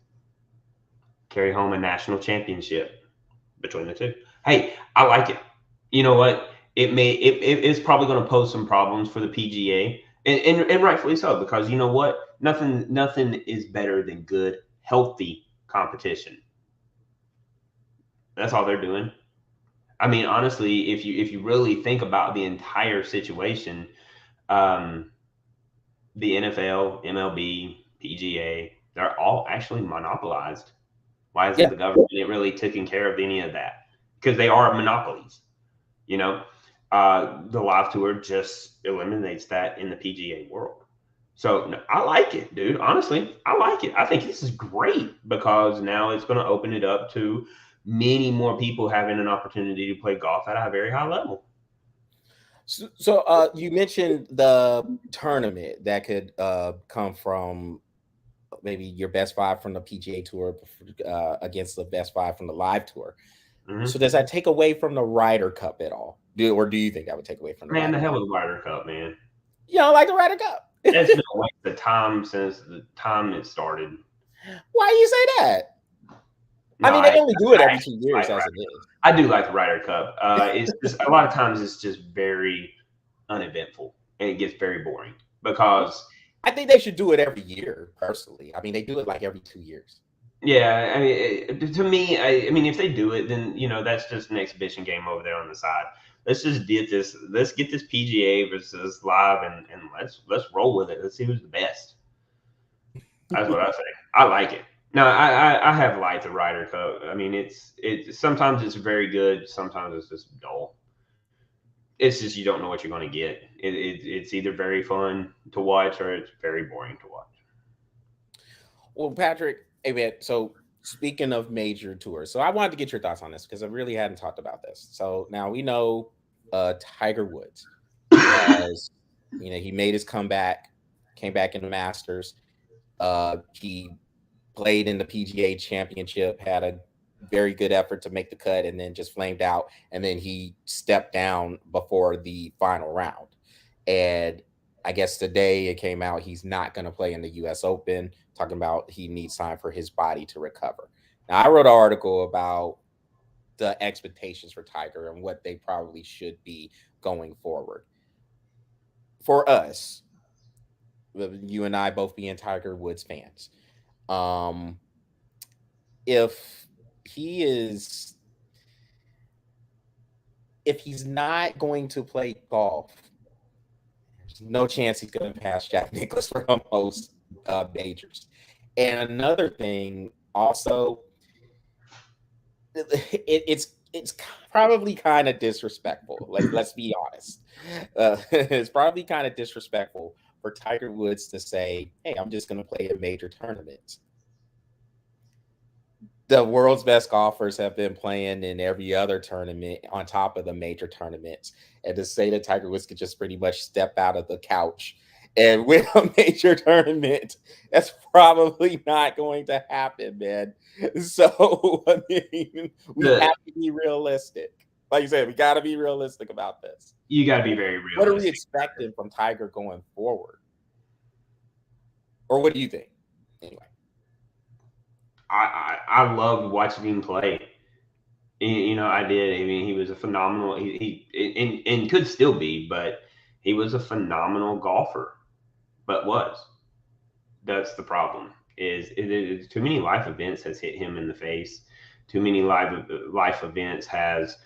Carry home a national championship between the two. Hey, I like it. You know what? It's probably going to pose some problems for the PGA, and rightfully so, because you know what? Nothing is better than good, healthy competition. That's all they're doing. I mean, honestly, if you really think about the entire situation, the NFL, MLB, PGA, they're all actually monopolized. Why isn't the government really taking care of any of that? Because they are monopolies. You know, the live tour just eliminates that in the PGA world. So I like it, dude. Honestly, I like it. I think this is great because now it's going to open it up to many more people having an opportunity to play golf at a very high level. So you mentioned the tournament that could come from maybe your best 5 from the PGA Tour against the best 5 from the live tour. Mm-hmm. So does that take away from the Ryder Cup at all? Or do you think that would take away from the Ryder Cup? The hell with the Ryder Cup, man. You don't like the Ryder Cup? It's been a waste of time since the time it started. Why do you say that? No, I mean, they only do it every 2 years as it is. I do like the Ryder Cup. It's just a lot of times it's just very uneventful and it gets very boring because I think they should do it every year. Personally, I mean, they do it like every 2 years. Yeah, I mean, to me, I mean, if they do it, then that's just an exhibition game over there on the side. Let's just get this. Let's get this PGA versus live, and let's roll with it. Let's see who's the best. That's what I say. I like it. No, I have liked the Ryder Cup. I mean, it's sometimes it's very good. Sometimes it's just dull. It's just you don't know what you're going to get. It's either very fun to watch or it's very boring to watch. Well, Patrick, hey man, so speaking of major tours, so I wanted to get your thoughts on this because I really hadn't talked about this. So now we know Tiger Woods, he made his comeback, came back in the Masters. He played in the PGA Championship, had a very good effort to make the cut, and then just flamed out. And then he stepped down before the final round. And I guess today it came out he's not going to play in the US Open, talking about he needs time for his body to recover. Now, I wrote an article about the expectations for Tiger and what they probably should be going forward. For us, you and I both being Tiger Woods fans, if he's not going to play golf, there's no chance he's going to pass Jack Nicklaus for most majors. And another thing, also, it's probably kind of disrespectful. Let's be honest. It's probably kind of disrespectful for Tiger Woods to say, "Hey, I'm just going to play a major tournament." The world's best golfers have been playing in every other tournament on top of the major tournaments, and to say that Tiger Woods could just pretty much step out of the couch and win a major tournament, that's probably not going to happen, man. So I mean, we The have to be realistic. Like you said, we got to be realistic about this. You got to be very What are we realistic. expecting from Tiger going forward, or what do you think? Anyway, I loved watching him play. I did. I mean, he was a phenomenal. And could still be, but he was a phenomenal golfer. But that's the problem. Is too many life events has hit him in the face. Too many life events has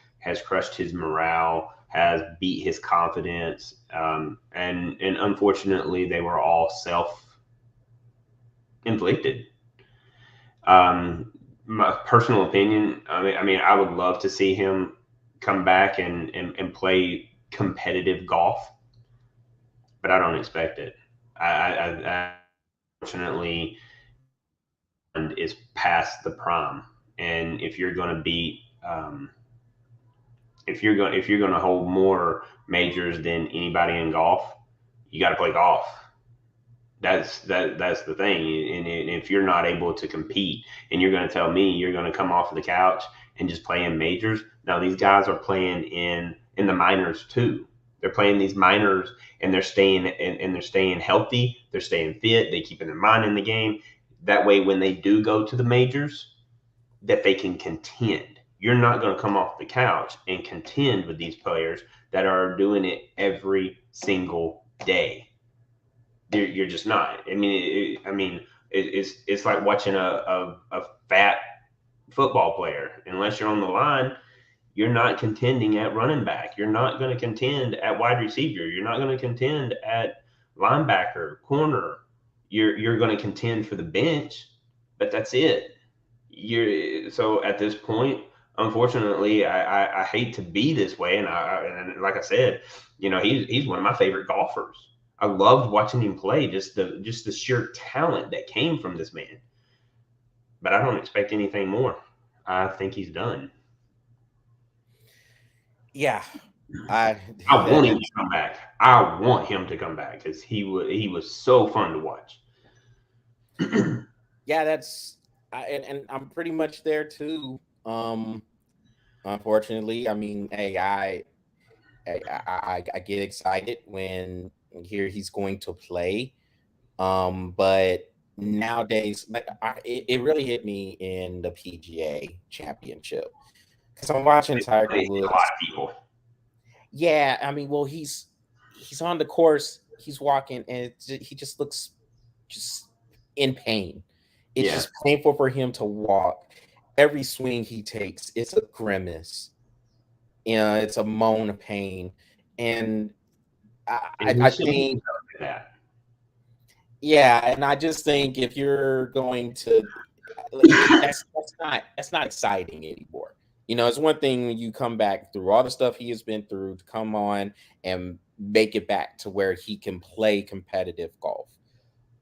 crushed his morale, has beat his confidence, and unfortunately, they were all self-inflicted. My personal opinion, I mean, I would love to see him come back and play competitive golf, but I don't expect it. I unfortunately is past the prime, and if you're going to beat, if you're going to hold more majors than anybody in golf, you got to play golf. That's the thing. And if you're not able to compete, and you're going to tell me you're going to come off of the couch and just play in majors, now these guys are playing in the minors too. They're playing these minors, and they're staying healthy. They're staying fit. They keeping their mind in the game. That way, when they do go to the majors, that they can contend. You're not going to come off the couch and contend with these players that are doing it every single day. You're just not. I mean, it's like watching a fat football player. Unless you're on the line, you're not contending at running back. You're not going to contend at wide receiver. You're not going to contend at linebacker, corner. You're going to contend for the bench, but that's it. So at this point, unfortunately, I hate to be this way, and like I said, he's one of my favorite golfers. I loved watching him play, just the sheer talent that came from this man. But I don't expect anything more. I think he's done. yeah, I want him to come back. I want him to come back because he was so fun to watch. Yeah, and I'm pretty much there too. Unfortunately, I mean, hey, I get excited when hear he's going to play. But nowadays, like it really hit me in the PGA Championship because I'm watching Tiger A Woods. lot of people. Yeah, I mean, well, he's on the course, he's walking, and he just looks just in pain. It's just painful for him to walk. Every swing he takes, it's a grimace. It's a moan of pain, and I think, that. yeah, and I just think if you're going to, that's not exciting anymore. It's one thing when you come back through all the stuff he has been through to come on and make it back to where he can play competitive golf.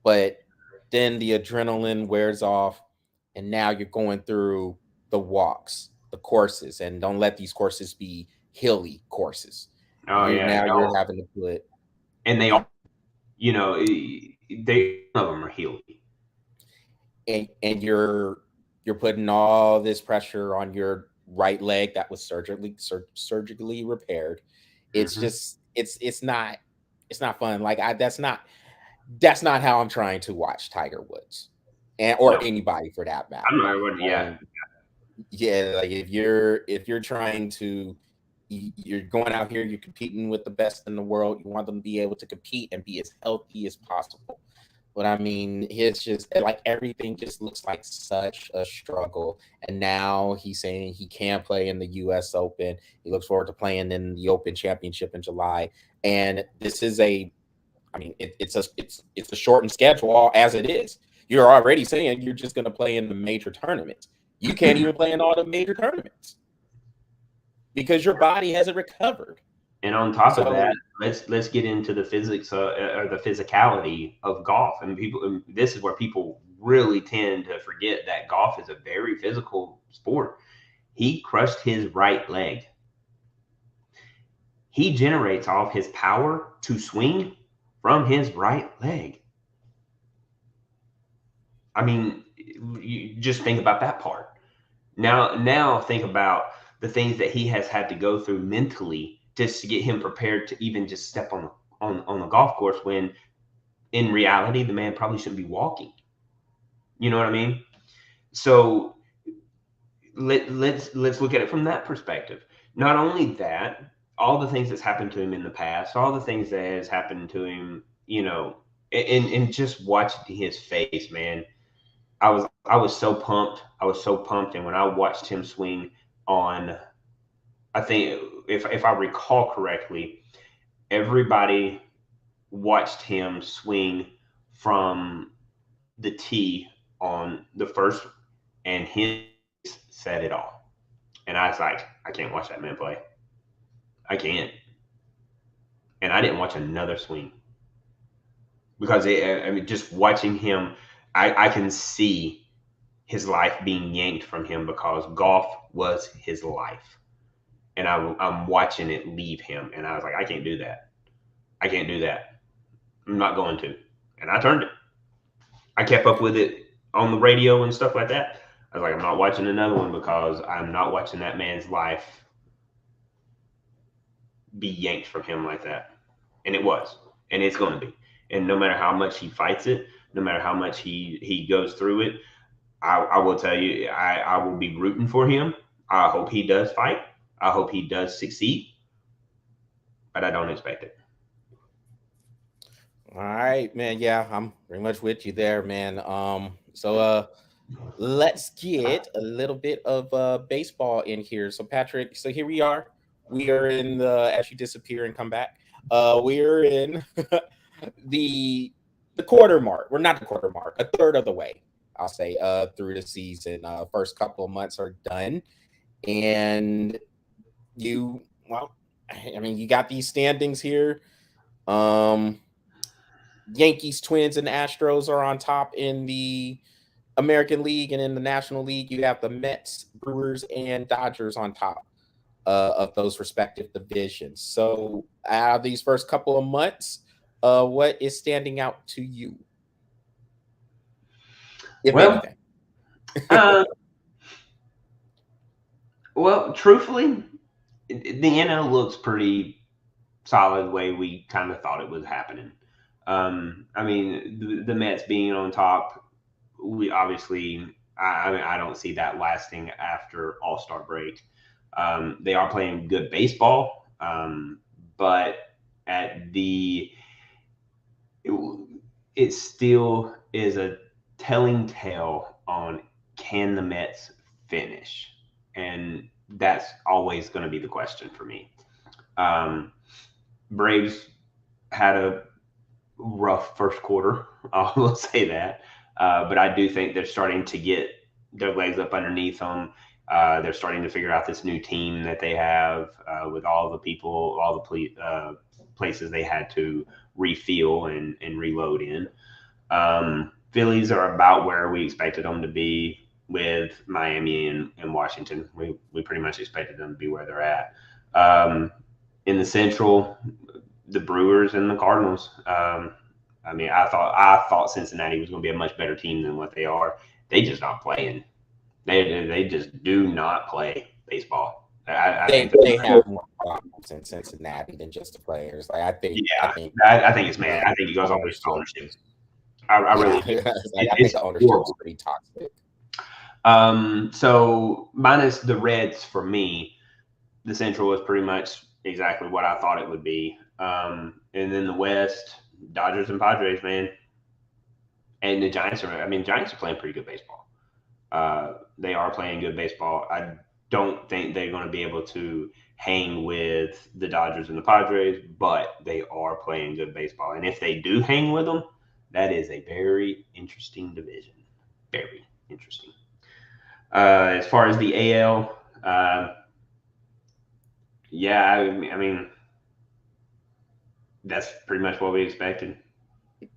But then the adrenaline wears off, and now you're going through the walks, the courses, and don't let these courses be hilly courses. Oh yeah, You're having to put, and they all, they none of them are hilly, and you're putting all this pressure on your right leg that was surgically repaired. It's just it's not fun. Like that's not how I'm trying to watch Tiger Woods, or anybody for that matter. Yeah, like if you're trying to, you're going out here, you're competing with the best in the world. You want them to be able to compete and be as healthy as possible. But I mean, it's just like everything just looks like such a struggle. And now he's saying he can't play in the U.S. Open. He looks forward to playing in the Open Championship in July. And this is it's a shortened schedule as it is. You're already saying you're just going to play in the major tournaments. you can't even play in all the major tournaments because your body hasn't recovered. And on top of So that, let's get into the physics or the physicality of golf. And this is where people really tend to forget that golf is a very physical sport. He crushed his right leg. He generates all of his power to swing from his right leg. I mean, you just think about that part. Now think about the things that he has had to go through mentally just to get him prepared to even just step on the golf course, when in reality the man probably shouldn't be walking. You know what I mean? So let's look at it from that perspective. Not only that, all the things that's happened to him in the past, all the things that has happened to him, and just watching his face, man. I was so pumped. I was so pumped. And when I watched him swing on, I think if I recall correctly, everybody watched him swing from the tee on the first, and his said it all. And I was like, I can't watch that man play. I can't. And I didn't watch another swing because just watching him, I can see his life being yanked from him because golf was his life. And I'm watching it leave him. And I was like, I can't do that. I can't do that. I'm not going to. And I turned it. I kept up with it on the radio and stuff like that. I was like, I'm not watching another one because I'm not watching that man's life be yanked from him like that. And it was. And it's going to be. And no matter how much he fights it, no matter how much he goes through it, I will tell you, I will be rooting for him. I hope he does fight. I hope he does succeed. But I don't expect it. all right, man. Yeah, I'm pretty much with you there, man. So let's get a little bit of baseball in here. So Patrick, so here we are. We are in the as you disappear and come back. We're in the quarter mark. We're not the quarter mark, a third of the way, I'll say, through the season. First couple of months are done. And I mean, you got these standings here. Yankees, Twins, and Astros are on top in the American League, and in the National League, you have the Mets, Brewers, and Dodgers on top of those respective divisions. So, out of these first couple of months, what is standing out to you, if anything? Well, truthfully, the NL looks pretty solid the way we kind of thought it was happening. I mean, the Mets being on top, we obviously, I don't see that lasting after All-Star break. They are playing good baseball, but it still is a telling tale on, can the Mets finish? And that's always going to be the question for me. Braves had a rough first quarter. I will say that. But I do think they're starting to get their legs up underneath them. They're starting to figure out this new team that they have with all the people, all the places they had to refuel and reload in. Phillies are about where we expected them to be with Miami and Washington. We pretty much expected them to be where they're at. In the Central, the Brewers and the Cardinals. I mean, I thought Cincinnati was going to be a much better team than what they are. They just not playing. They just do not play baseball. I think they have more problems in Cincinnati than just the players. Like I think it's man. I think it goes all the way to ownership. I really do. I think the ownership is pretty toxic. So minus the Reds for me, the Central was pretty much exactly what I thought it would be. And then the West, Dodgers and Padres, man. And the Giants are playing pretty good baseball. They are playing good baseball. I don't think they're going to be able to hang with the Dodgers and the Padres, but they are playing good baseball. And if they do hang with them, that is a very interesting division. Very interesting. As far as the AL, yeah, I mean, that's pretty much what we expected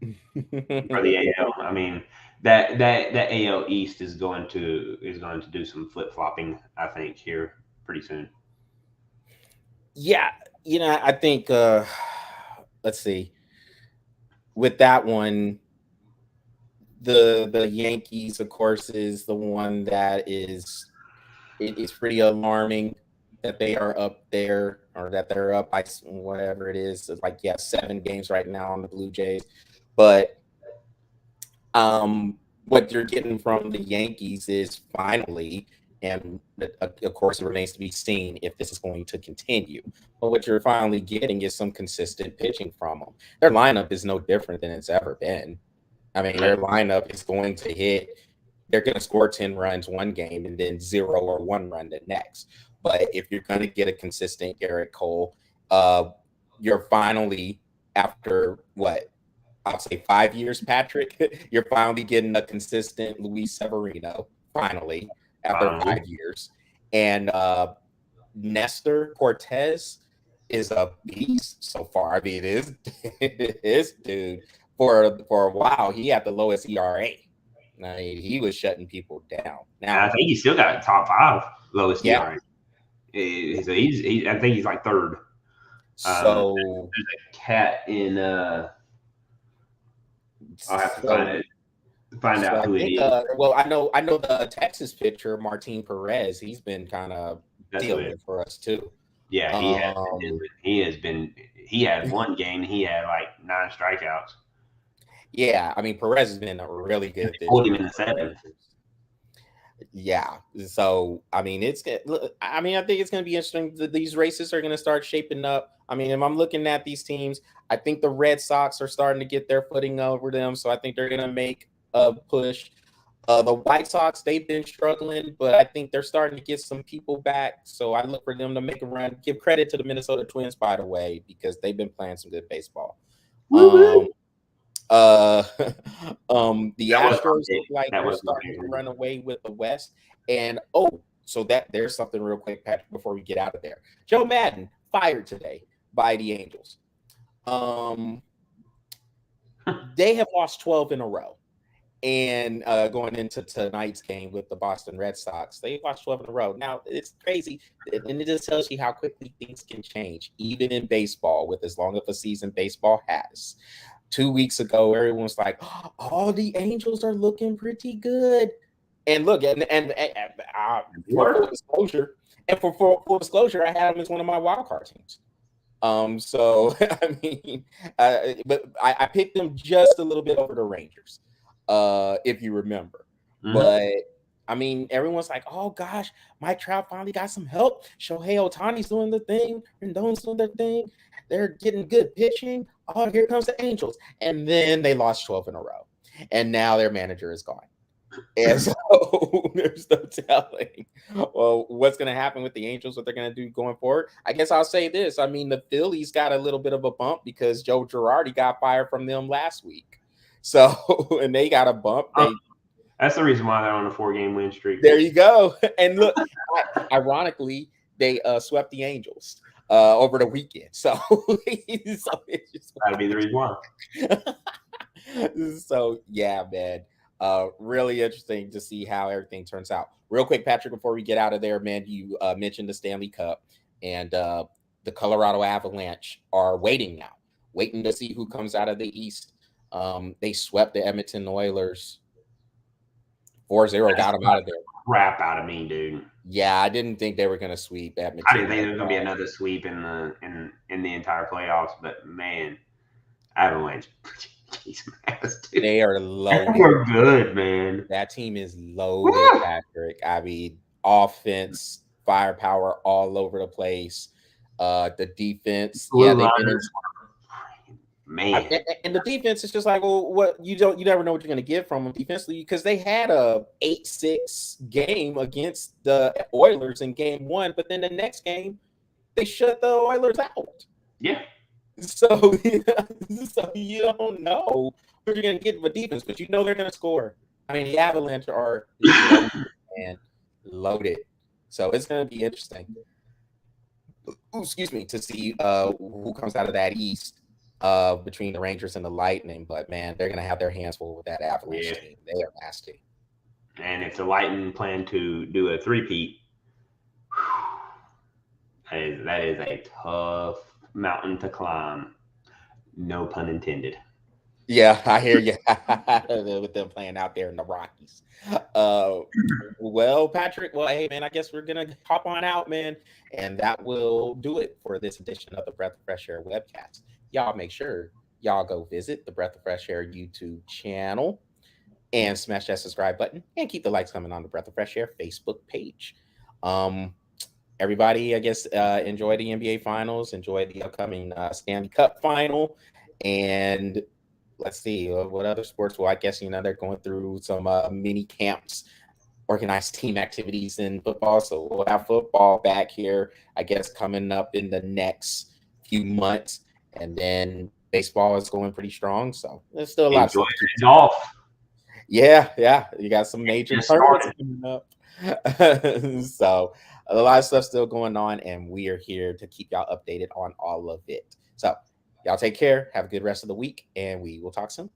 for the AL. I mean, that AL East is going to do some flip flopping. I think here pretty soon. Yeah, I think let's see. With that one, the Yankees, of course, is the one that is it's pretty alarming that they are up there, or that they're up by whatever it is. It's like, yeah, 7 games right now on the Blue Jays. But what you're getting from the Yankees is finally, and of course, it remains to be seen if this is going to continue. But what you're finally getting is some consistent pitching from them. Their lineup is no different than it's ever been. I mean, their lineup is going to hit. They're going to score 10 runs one game and then 0 or 1 run the next. But if you're going to get a consistent Garrett Cole, you're finally, after what, I'll say 5 years, Patrick, you're finally getting a consistent Luis Severino, finally, after 5 years. And Nestor Cortez is a beast so far. I mean, this dude, for a while, he had the lowest ERA. I mean, he was shutting people down. Now, I think he still got top 5 lowest yeah. ERA. So I think he's like third. So there's a cat in. I'll have to find out who it is. Well, I know the Texas pitcher Martin Perez. He's been kind of dealing for us too. Yeah, he has been. He had one game. He had like 9 strikeouts. Yeah, I mean, Perez has been a really good. Hold him in the 7th. Yeah, so I mean, I think it's going to be interesting. These races are going to start shaping up. I mean, if I'm looking at these teams, I think the Red Sox are starting to get their footing over them, so I think they're going to make a push. The White Sox, they've been struggling, but I think they're starting to get some people back. So I look for them to make a run. Give credit to the Minnesota Twins, by the way, because they've been playing some good baseball. The Astros look like they're starting to run away with the West. And so there's something real quick, Patrick, before we get out of there. Joe Madden fired today by the Angels. They have lost 12 in a row. And going into tonight's game with the Boston Red Sox, they lost 12 in a row. Now, it's crazy, and it just tells you how quickly things can change, even in baseball, with as long of a season baseball has. 2 weeks ago, everyone was like, "Oh, the Angels are looking pretty good." And look, and for full disclosure, I had them as one of my wild card teams. So I mean, but I picked them just a little bit over the Rangers. If you remember. But I mean, everyone's like, "Oh gosh, Mike Trout finally got some help. Shohei Ohtani's doing the thing, Rendon's doing their thing. They're getting good pitching. Oh, here comes the Angels." And then they lost 12 in a row. And now their manager is gone. And so there's no telling, well, what's going to happen with the Angels, what they're going to do going forward. I guess I'll say this. I mean, the Phillies got a little bit of a bump because Joe Girardi got fired from them last week. So, and they got a bump. That's the reason why they're on a 4-game win streak. There you go. And look, ironically, they swept the Angels over the weekend. So, it's just that'd be the reason why. So, yeah, man. Really interesting to see how everything turns out. Real quick, Patrick, before we get out of there, man, you mentioned the Stanley Cup, and the Colorado Avalanche are waiting to see who comes out of the East. They swept the Edmonton Oilers 4-0, got them out of there. Crap out of me, dude. Yeah, I didn't think they were going to sweep Edmonton. I didn't think there was going to be another sweep in the entire playoffs, but man, Avalanche, they are loaded. They're good, man. That team is loaded, Patrick. I mean, offense, firepower all over the place. The defense, they've been man, and the defense is just like, well, what you never know what you're going to get from them defensively, because they had a 8-6 game against the Oilers in game 1, but then the next game they shut the Oilers out. Yeah. So you don't know what you're going to get from a defense, but you know they're going to score. I mean, the Avalanche are, and loaded. So it's going to be interesting. Ooh, excuse me, to see who comes out of that East between the Rangers and the Lightning. But man, they're going to have their hands full with that Avalanche Yeah. team. They are nasty. And if the Lightning plan to do a three-peat, that is a tough mountain to climb. No pun intended. Yeah, I hear you with them playing out there in the Rockies. Well, Patrick, well, hey, man, I guess we're going to hop on out, man. And that will do it for this edition of the Breath of Fresh Air webcast. Y'all make sure y'all go visit the Breath of Fresh Air YouTube channel and smash that subscribe button and keep the likes coming on the Breath of Fresh Air Facebook page. Everybody, I guess, enjoy the NBA Finals, enjoy the upcoming Stanley Cup final, and let's see what other sports. Well, I guess they're going through some mini camps, organized team activities in football. So we'll have football back here, I guess, coming up in the next few months, and then baseball is going pretty strong. So there's still a lot of stuff to keep. Golf. Yeah, you got some major tournaments coming up. So a lot of stuff still going on, and we are here to keep y'all updated on all of it. So y'all take care, have a good rest of the week, and we will talk soon.